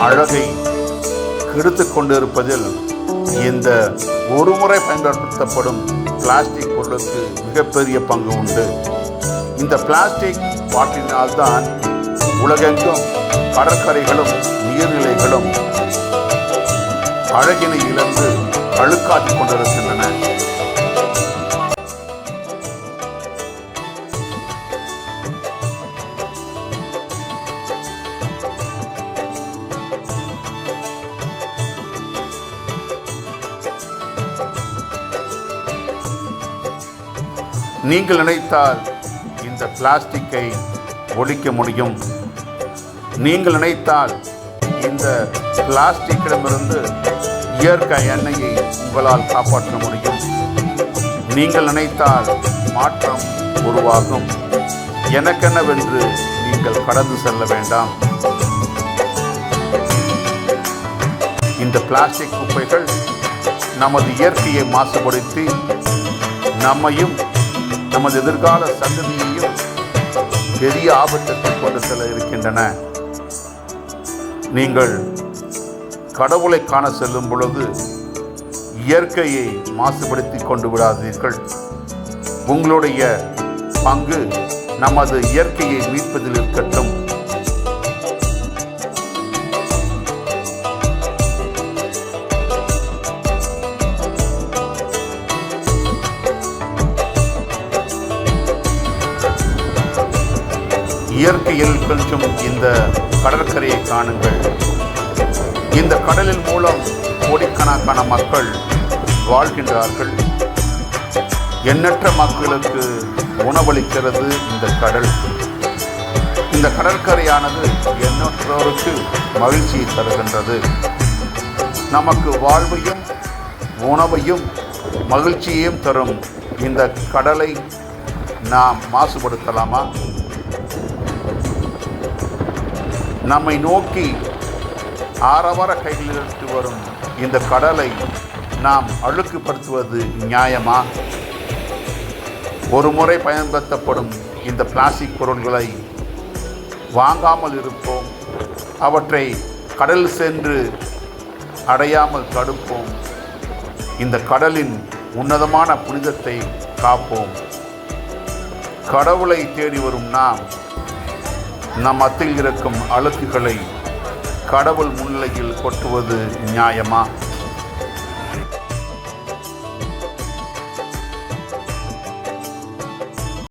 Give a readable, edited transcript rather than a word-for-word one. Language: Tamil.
அழகை கெடுத்து கொண்டிருப்பதில் இந்த ஒருமுறை பயன்படுத்தப்படும் பிளாஸ்டிக் பொருளுக்கு மிகப்பெரிய பங்கு உண்டு. இந்த பிளாஸ்டிக் பாட்டினால்தான் உலகெங்கும் கடற்கரைகளும் நீர்நிலைகளும் அழகினை இழந்து அழுக்காக்கிக் கொண்டிருக்கின்றன. நீங்கள் நினைத்தால் இந்த பிளாஸ்டிக்கை ஒழிக்க முடியும். நீங்கள் நினைத்தால் இந்த பிளாஸ்டிக்கிடமிருந்து இயற்கை எண்ணெயை உங்களால் காப்பாற்ற முடியும். நீங்கள் நினைத்தால் மாற்றம் உருவாகும். எனக்கென்னவென்று நீங்கள் கடந்து செல்ல வேண்டாம். இந்த பிளாஸ்டிக் குப்பைகள் நமது இயற்கையை மாசுபடுத்தி நம்மையும் நமது எதிர்கால சந்ததியையும் பெரிய ஆபத்துக்கு கொண்டு செல்ல இருக்கின்றன. நீங்கள் கடவுளை காண செல்லும் பொழுது இயற்கையை மாசுபடுத்தி கொண்டு விடாதீர்கள். உங்களுடைய பங்கு நமது இயற்கையை மீட்பதில் இருக்கட்டும். இயற்கையில் கொஞ்சம் இந்த கடற்கரையை காணுங்கள். இந்த கடலின் மூலம் கோடிக்கணக்கான மக்கள் வாழ்கின்றார்கள். எண்ணற்ற மக்களுக்கு உணவளிக்கிறது இந்த கடல். இந்த கடற்கரையானது எண்ணற்றோருக்கு மகிழ்ச்சியை தருகின்றது. நமக்கு வாழ்வையும் உணவையும் மகிழ்ச்சியையும் தரும் இந்த கடலை நாம் மாசுபடுத்தலாமா? நம்மை நோக்கி ஆரவார கைகளிலிருந்து வரும் இந்த கடலை நாம் அழுக்குப்படுத்துவது நியாயமா? ஒரு முறை பயன்படுத்தப்படும் இந்த பிளாஸ்டிக் பொருட்களை வாங்காமல் இருப்போம். அவற்றை கடல் சென்று அடையாமல் தடுப்போம். இந்த கடலின் உன்னதமான புனிதத்தை காப்போம். கடவுளை தேடி வரும் நாம் நம் மத்தியில் இருக்கும் அழுக்குகளை கடவுள் முன்னிலையில் கொட்டுவது நியாயமா?